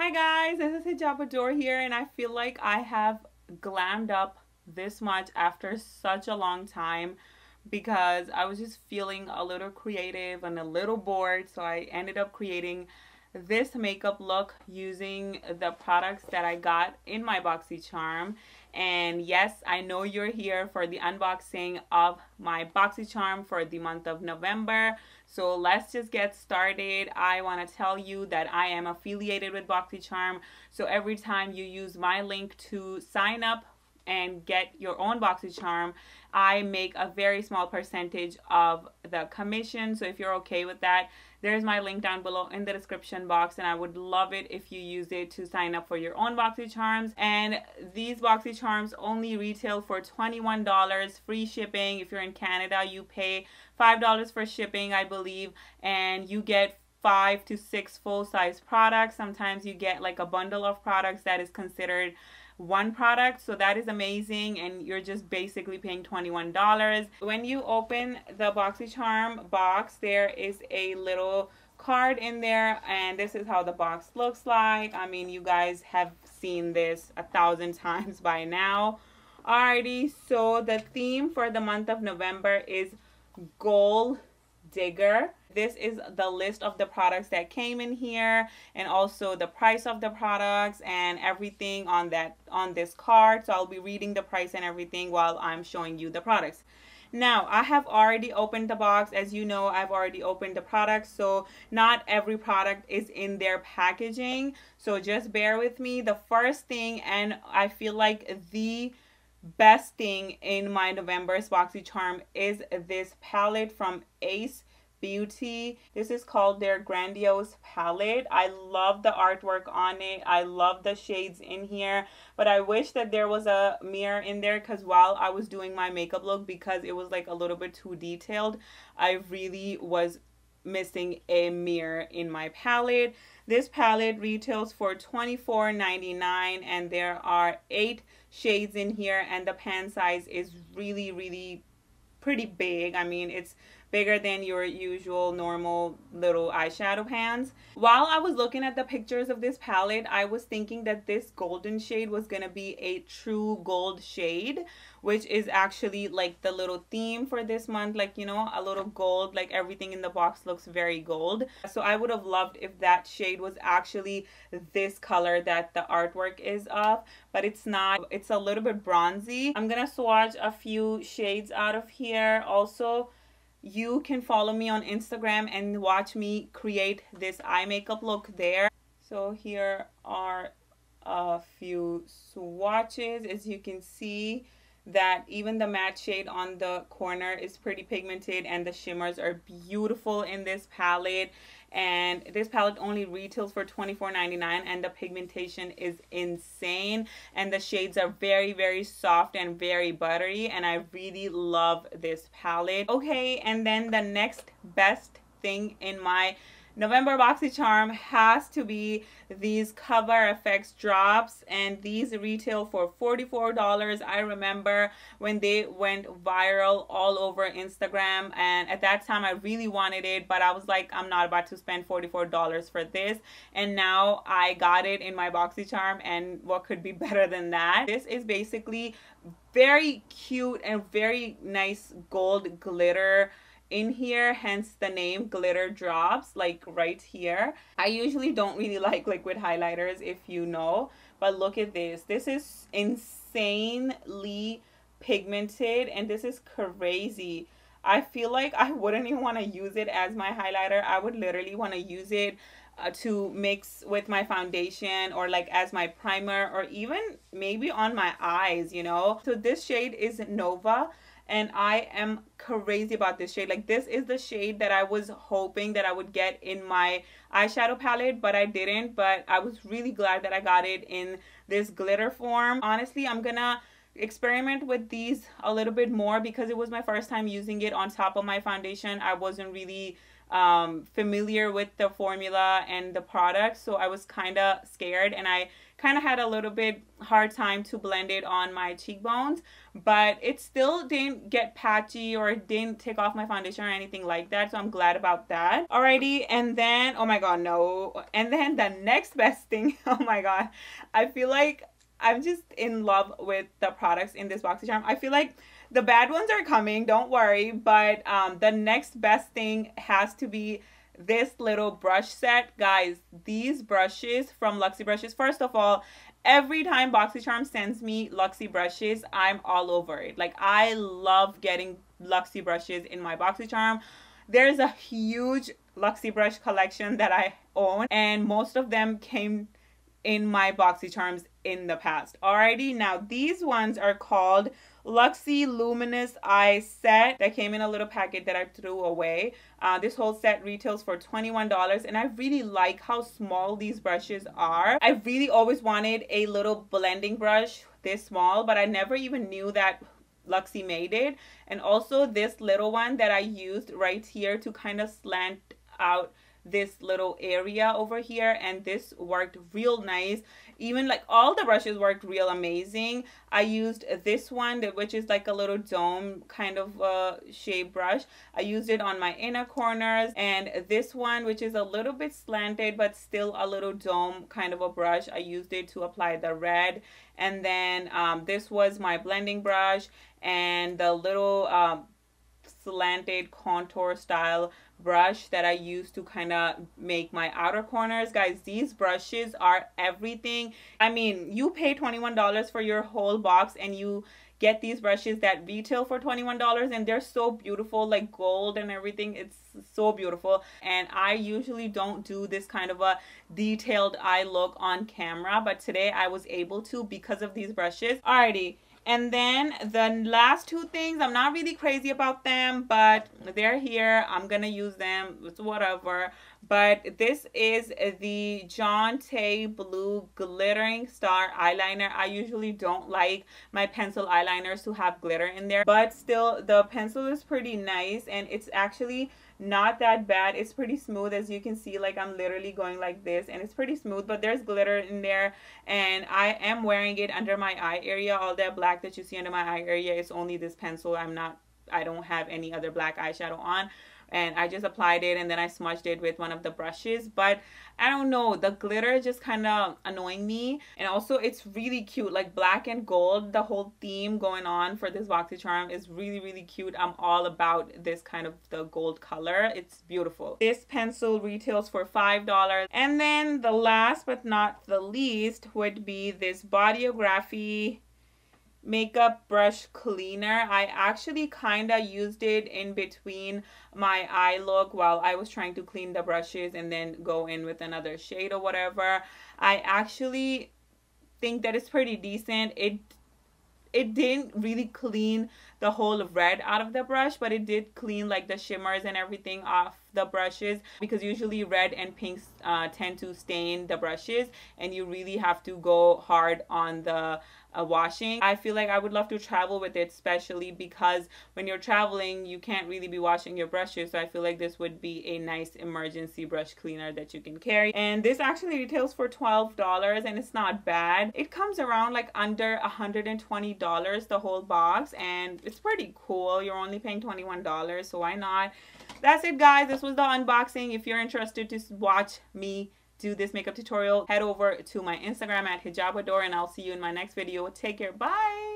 Hi guys, this is hijabadore here, and I feel like I have glammed up this much after such a long time because I was just feeling a little creative and a little bored, so I ended up creating this makeup look using the products that I got in my Boxycharm. And yes, I know you're here for the unboxing of my Boxycharm for the month of November. So let's just get started. I want to tell you that I am affiliated with Boxycharm. So every time you use my link to sign up and get your own Boxycharm, I make a very small percentage of the commission. So if you're okay with that, there's my link down below in the description box, and I would love it if you use it to sign up for your own Boxycharms. And these Boxycharms only retail for $21, free shipping. If you're in Canada, you pay $5 for shipping, I believe, and you get 5 to 6 full-size products. Sometimes you get like a bundle of products that is considered one product, so that is amazing, and you're just basically paying $21. When you open the Boxycharm box, there is a little card in there, and this is how the box looks like. I mean, you guys have seen this 1,000 times by now. Alrighty, so the theme for the month of November is Gold Digger. This is the list of the products that came in here, and also the price of the products and everything on this card. So I'll be reading the price and everything while I'm showing you the products. Now, I have already opened the box. As you know, I've already opened the products, so not every product is in their packaging, so just bear with me. The first thing, and I feel like the best thing in my November's Boxycharm, is this palette from Ace Beauty. This is called their Grandiose palette. I love the artwork on it. I love the shades in here, but I wish that there was a mirror in there, because while I was doing my makeup look, because it was like a little bit too detailed, I really was missing a mirror in my palette. This palette retails for $24.99, and there are 8 shades in here, and the pan size is really pretty big. I mean, it's bigger than your usual normal little eyeshadow pans. While I was looking at the pictures of this palette, I was thinking that this golden shade was gonna be a true gold shade, which is actually like the little theme for this month, like, you know, a little gold, like everything in the box looks very gold. So I would have loved if that shade was actually this color that the artwork is of, but it's not. It's a little bit bronzy. I'm gonna swatch a few shades out of here. Also, you can follow me on Instagram and watch me create this eye makeup look there. So here are a few swatches. As you can see, that even the matte shade on the corner is pretty pigmented, and the shimmers are beautiful in this palette. And this palette only retails for $24.99, and the pigmentation is insane, and the shades are very soft and very buttery, and I really love this palette. Okay, and then the next best thing in my November Boxycharm has to be these Cover FX drops, and these retail for $44. I remember when they went viral all over Instagram, and at that time I really wanted it, but I was like, I'm not about to spend $44 for this, and now I got it in my Boxycharm, and what could be better than that? This is basically very cute and very nice gold glitter in here, hence the name Glitter Drops, like right here. I usually don't really like liquid highlighters, if you know, but look at this. This is insanely pigmented, and this is crazy. I feel like I wouldn't even want to use it as my highlighter. I would literally want to use it to mix with my foundation, or like as my primer, or even maybe on my eyes, you know. So this shade is Nova, and I am crazy about this shade. Like, this is the shade that I was hoping that I would get in my eyeshadow palette, but I didn't. But I was really glad that I got it in this glitter form. Honestly, I'm gonna experiment with these a little bit more because it was my first time using it on top of my foundation. I wasn't really familiar with the formula and the product, so I was kind of scared, and I kind of had a little bit hard time to blend it on my cheekbones, but it still didn't get patchy or it didn't take off my foundation or anything like that, so I'm glad about that. Alrighty, and then, oh my god, no. And then the next best thing, oh my god, I feel like I'm just in love with the products in this BOXYCHARM. I feel like the bad ones are coming, don't worry, but the next best thing has to be this little brush set. Guys, these brushes from Luxy Brushes, first of all, every time BOXYCHARM sends me Luxy Brushes, I'm all over it. Like, I love getting Luxy Brushes in my BOXYCHARM. There's a huge Luxy brush collection that I own, and most of them came in my BOXYCHARMs in the past. Alrighty, now these ones are called Luxy Luminous Eye Set. That came in a little packet that I threw away. This whole set retails for $21, and I really like how small these brushes are. I really always wanted a little blending brush this small, but I never even knew that Luxy made it. And also this little one that I used right here to kind of slant out this little area over here, and this worked real nice. Even like all the brushes worked real amazing. I used this one, which is like a little dome kind of shape brush. I used it on my inner corners, and this one, which is a little bit slanted but still a little dome kind of a brush, I used it to apply the red. And then this was my blending brush, and the little slanted contour style brush that I use to kind of make my outer corners. Guys, these brushes are everything. I mean, you pay $21 for your whole box, and you get these brushes that retail for $21, and they're so beautiful, like gold and everything. It's so beautiful, and I usually don't do this kind of a detailed eye look on camera, but today I was able to because of these brushes. Alrighty. And then the last two things, I'm not really crazy about them, but they're here. I'm going to use them. It's whatever. But this is the John Tay Blue Glittering Star Eyeliner. I usually don't like my pencil eyeliners to have glitter in there, but still the pencil is pretty nice, and it's actually not that bad. It's pretty smooth, as you can see. Like, I'm literally going like this, and it's pretty smooth, but there's glitter in there, and I am wearing it under my eye area. All that black that you see under my eye area is only this pencil. I don't have any other black eyeshadow on, and I just applied it, and then I smudged it with one of the brushes. But I don't know, the glitter is just kind of annoying me. And also, it's really cute, like black and gold. The whole theme going on for this BOXYCHARM is really, really cute. I'm all about this kind of the gold color. It's beautiful. This pencil retails for $5. And then the last but not the least would be this Bodyography makeup brush cleaner. I actually kind of used it in between my eye look while I was trying to clean the brushes and then go in with another shade or whatever. I actually think that it's pretty decent. It didn't really clean the whole red out of the brush, but it did clean like the shimmers and everything off the brushes, because usually red and pinks tend to stain the brushes, and you really have to go hard on the washing. I feel like I would love to travel with it, especially because when you're traveling you can't really be washing your brushes, so I feel like this would be a nice emergency brush cleaner that you can carry. And this actually retails for $12, and it's not bad. It comes around like under $120 the whole box, and it's pretty cool. You're only paying $21, so why not? That's it, guys. This was the unboxing. If you're interested to watch me do this makeup tutorial, head over to my Instagram at hijabadore, and I'll see you in my next video. Take care. Bye.